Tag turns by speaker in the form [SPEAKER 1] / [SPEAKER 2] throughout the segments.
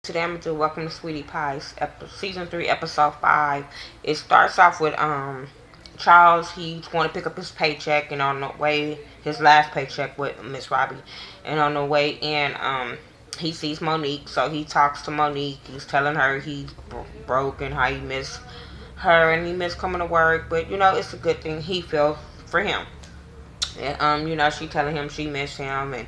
[SPEAKER 1] Today I'm gonna do Welcome to Sweetie Pie's season 3, episode 5. It starts off with Charles. He's going to pick up his paycheck, and on the way, his last paycheck with Miss Robbie, and on the way in, he sees Monique. So he talks to Monique. He's telling her he's broke and how he miss her and he miss coming to work. But it's a good thing he feels for him. And she telling him she missed him, and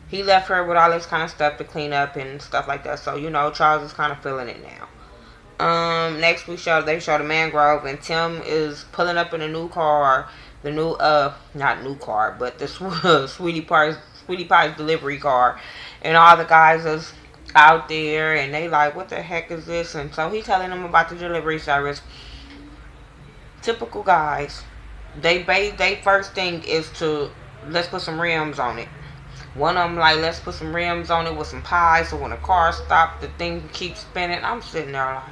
[SPEAKER 1] he left her with all this kind of stuff to clean up and stuff like that. So, Charles is kind of feeling it now. Next they show the mangrove, and Tim is pulling up in a new car. The new, not new car, but the Sweetie Pie's delivery car. And all the guys is out there, and they like, what the heck is this? And so he's telling them about the delivery service. Typical guys. They first thing is to, let's put some rims on it. One of them like, let's put some rims on it with some pies, so when the car stops, the thing keeps spinning. I'm sitting there like,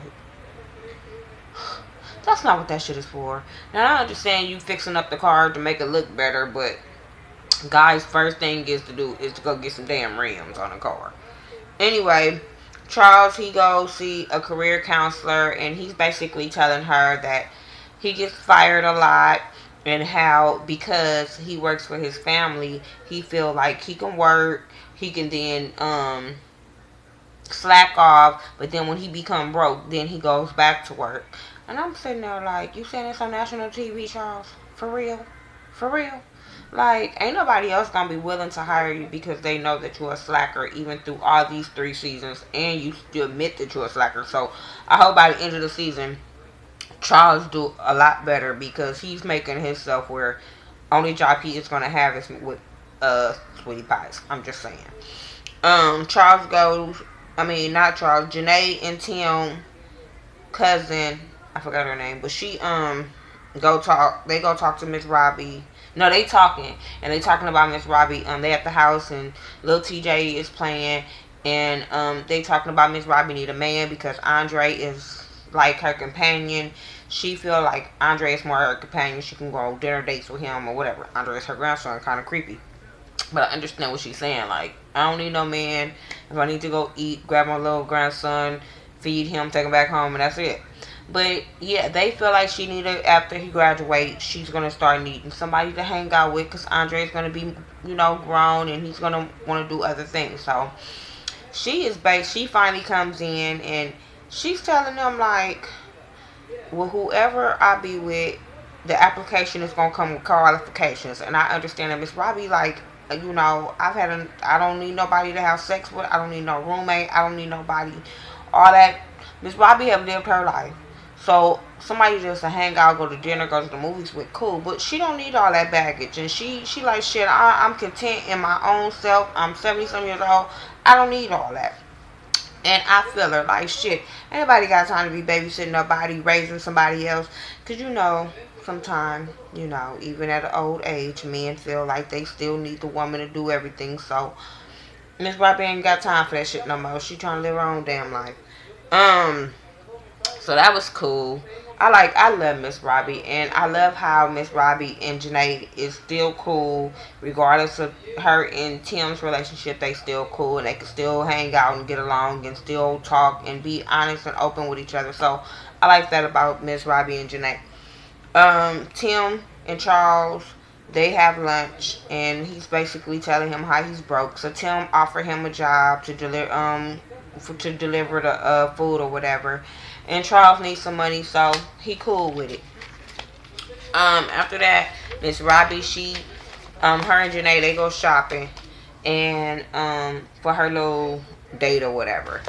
[SPEAKER 1] that's not what that shit is for. Now, I understand you fixing up the car to make it look better, but guys' first thing is to go get some damn rims on the car. Anyway, Charles, he goes see a career counselor, and he's basically telling her that he gets fired a lot, and how because he works for his family, he feel like he can work, he can then slack off, but then when he become broke, then he goes back to work. And I'm sitting there like, you saying this on national TV, Charles? For real? For real? Like, ain't nobody else gonna be willing to hire you because they know that you're a slacker, even through all these 3 seasons, and you still admit that you're a slacker. So I hope by the end of the season Charles do a lot better, because he's making himself where only job he is gonna have is with Sweetie Pies. I'm just saying. Charles goes, I mean not Charles, Janae and Tim cousin, I forgot her name, but she they go talk to Miss Robbie. No, they talking, and they talking about Miss Robbie. They at the house, and Lil TJ is playing, and they talking about Miss Robbie need a man because Andre is like her companion. She feel like Andre is more her companion. She can go on dinner dates with him or whatever. Andre is her grandson, kind of creepy. But I understand what she's saying. Like, I don't need no man. If I need to go eat, grab my little grandson, feed him, take him back home, and that's it. But yeah, they feel like she needed, after he graduates, she's gonna start needing somebody to hang out with, because Andre is gonna be, grown, and he's gonna want to do other things. So she finally comes in, and she's telling them like, well, whoever I be with, the application is gonna come with qualifications. And I understand that Miss Robbie, like, I don't need nobody to have sex with. I don't need no roommate. I don't need nobody. All that. Miss Robbie have lived her life. So somebody just to hang out, go to dinner, go to the movies with, cool. But she don't need all that baggage. And she like, shit, I'm content in my own self. I'm 70-some years old. I don't need all that. And I feel her like, shit, anybody got time to be babysitting nobody, raising somebody else. Because, sometimes, even at an old age, men feel like they still need the woman to do everything. So, Miss Robbie ain't got time for that shit no more. She trying to live her own damn life. So that was cool. I love Miss Robbie, and I love how Miss Robbie and Janae is still cool, regardless of her and Tim's relationship. They still cool, and they can still hang out and get along, and still talk and be honest and open with each other. So I like that about Miss Robbie and Janae. Tim and Charles, they have lunch, and he's basically telling him how he's broke. So Tim offered him a job to deliver the food or whatever. And Charles needs some money, so he cool with it. After that, Miss Robbie, her and Janae, they go shopping, and for her little date or whatever.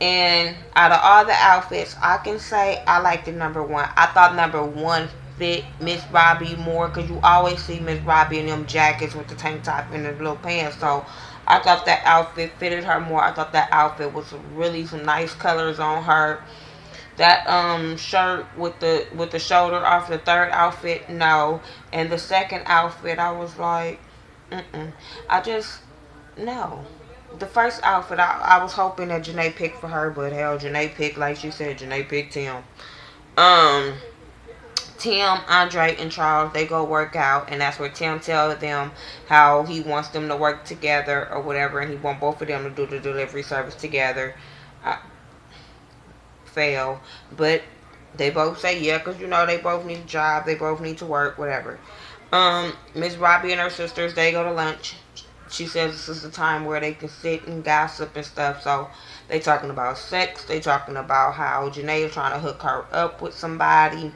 [SPEAKER 1] And out of all the outfits, I can say I like the number one. I thought number one fit Miss Robbie more, because you always see Miss Robbie in them jackets with the tank top and the little pants. So I thought that outfit fitted her more. I thought that outfit was really some nice colors on her. That shirt with the shoulder off, the third outfit, no. And the second outfit, I was like, I just, no. The first outfit, I was hoping that Janae picked for her, but hell, Janae picked, like she said, Janae picked Tim. Tim, Andre, and Charles, they go work out, and that's where Tim tells them how he wants them to work together or whatever, and he wants both of them to do the delivery service together. I fail, but they both say yeah, because they both need a job, they both need to work, whatever. Miss Robbie and her sisters, they go to lunch. She says this is the time where they can sit and gossip and stuff. So they talking about sex. They talking about how Janae is trying to hook her up with somebody,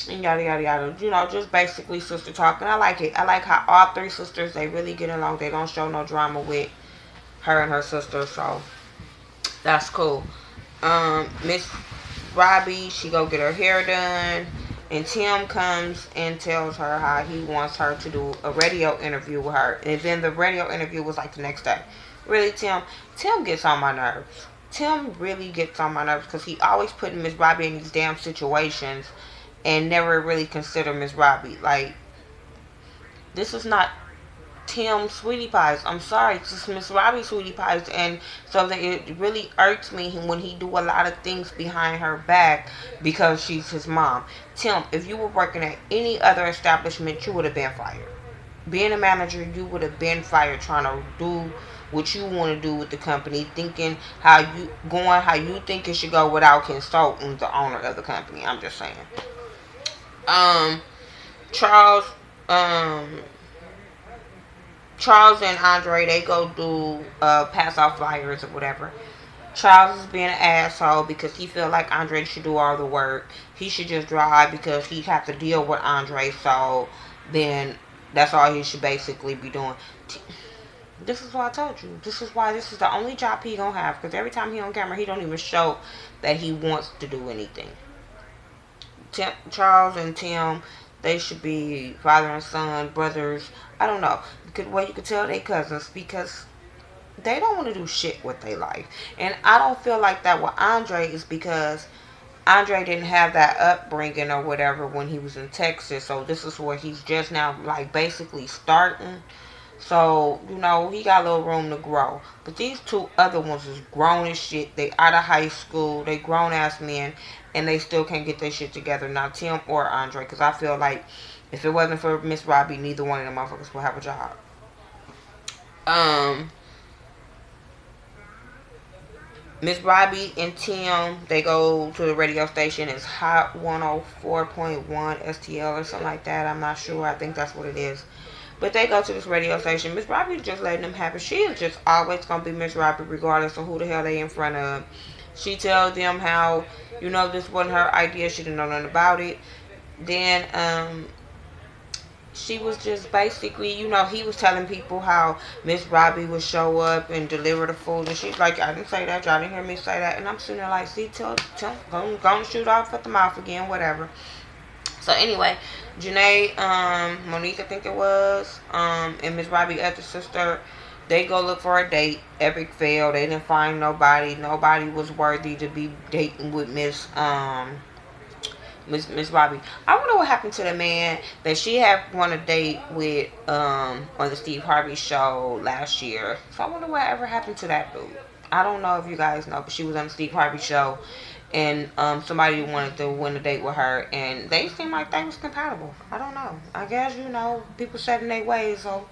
[SPEAKER 1] and yada yada yada. Just basically sister talking. I like it. I like how all three sisters, they really get along. They don't show no drama with her and her sister. So that's cool. Miss Robbie, she go get her hair done. And Tim comes and tells her how he wants her to do a radio interview with her. And then the radio interview was like the next day. Really, Tim? Tim gets on my nerves. Tim really gets on my nerves because he always putting Miss Robbie in these damn situations and never really consider Miss Robbie. Like, this is not Tim Sweetie Pies. I'm sorry, it's just Miss Robbie Sweetie Pies, and so that it really irks me when he do a lot of things behind her back because she's his mom. Tim, if you were working at any other establishment, you would have been fired. Being a manager, you would have been fired trying to do what you want to do with the company, thinking how you think it should go without consulting the owner of the company. I'm just saying. Um, Charles, um, Charles and Andre, they go do pass off flyers or whatever. Charles is being an asshole because he feel like Andre should do all the work. He should just drive because he have to deal with Andre. So then that's all he should basically be doing. This is what I told you. This is why this is the only job he gonna have. Because every time he on camera, he don't even show that he wants to do anything. Charles and Tim, they should be father and son, brothers. I don't know. Well, you could tell they cousins because they don't want to do shit with their life. And I don't feel like that with Andre is because Andre didn't have that upbringing or whatever when he was in Texas. So this is where he's just now like basically starting. So, he got a little room to grow. But these two other ones is grown as shit. They out of high school. They grown ass men. And they still can't get their shit together. Not Tim or Andre. Because I feel like if it wasn't for Miss Robbie, neither one of them motherfuckers would have a job. Miss Robbie and Tim, they go to the radio station. It's Hot 104.1 STL or something like that. I'm not sure. I think that's what it is. But they go to this radio station. Miss Robbie just letting them happen. She is just always going to be Miss Robbie regardless of who the hell they in front of. She tells them how, this wasn't her idea. She didn't know nothing about it. Then, she was just basically, he was telling people how Miss Robbie would show up and deliver the food. And she's like, I didn't say that. Y'all didn't hear me say that. And I'm sitting there like, see, go and shoot off at the mouth again, whatever. So anyway, Janae, Monique, I think it was, and Miss Robbie, other sister, they go look for a date. Epic fail. They didn't find nobody. Nobody was worthy to be dating with Miss Robbie. I wonder what happened to the man that she had won a date with on the Steve Harvey show last year. So I wonder what ever happened to that dude. I don't know if you guys know, but she was on the Steve Harvey show, and somebody wanted to win a date with her, and they seemed like they was compatible. I don't know. I guess people set in their ways. So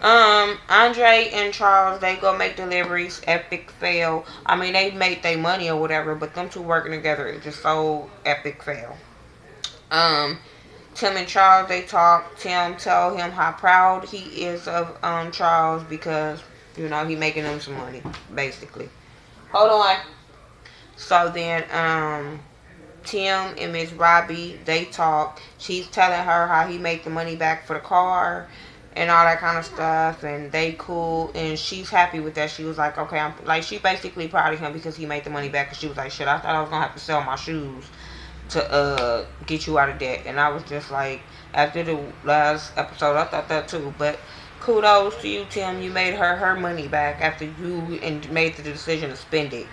[SPEAKER 1] Andre and Charles, they go make deliveries. Epic fail. I mean, they made their money or whatever, but them two working together is just so epic fail. Tim and Charles, they talk. Tim tell him how proud he is of Charles because he making them some money basically. Hold on. So then Tim and Miss Robbie, they talk. She's telling her how he made the money back for the car and all that kind of stuff, and they cool, and she's happy with that. She was like, okay, I'm like, she basically proud of him because he made the money back, and she was like, shit, I thought I was gonna have to sell my shoes to get you out of debt. And I was just like, after the last episode, I thought that too. But kudos to you, Tim. You made her money back after you and made the decision to spend it.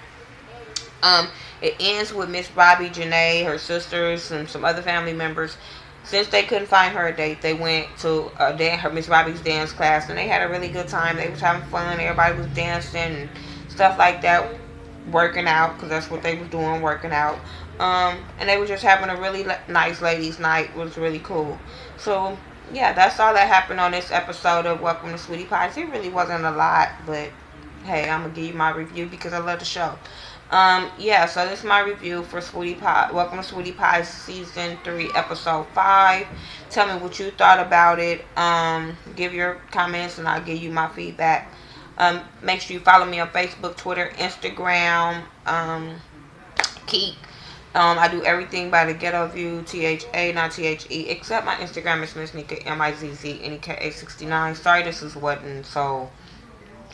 [SPEAKER 1] It ends with Miss Robbie, Janae, her sisters, and some other family members. Since they couldn't find her a date, they went to her Miss Robbie's dance class, and they had a really good time. They was having fun. Everybody was dancing and stuff like that, working out, because that's what they was doing, working out. And they were just having a really nice ladies' night. It was really cool. So yeah, that's all that happened on this episode of Welcome to Sweetie Pies. It really wasn't a lot, but hey, I'm gonna give you my review because I love the show. Yeah, so this is my review for Sweetie Pie. Welcome to Sweetie Pie season 3, episode 5. Tell me what you thought about it. Give your comments and I'll give you my feedback. Make sure you follow me on Facebook, Twitter, Instagram. Keep. I do everything by the Ghetto View, THA, not THE, except my Instagram is Miss Nika, MIZZNEKA69. Sorry, this is wasn't so,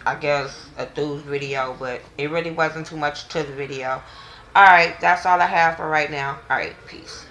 [SPEAKER 1] I guess, a dude's video, but it really wasn't too much to the video. Alright, that's all I have for right now. Alright, peace.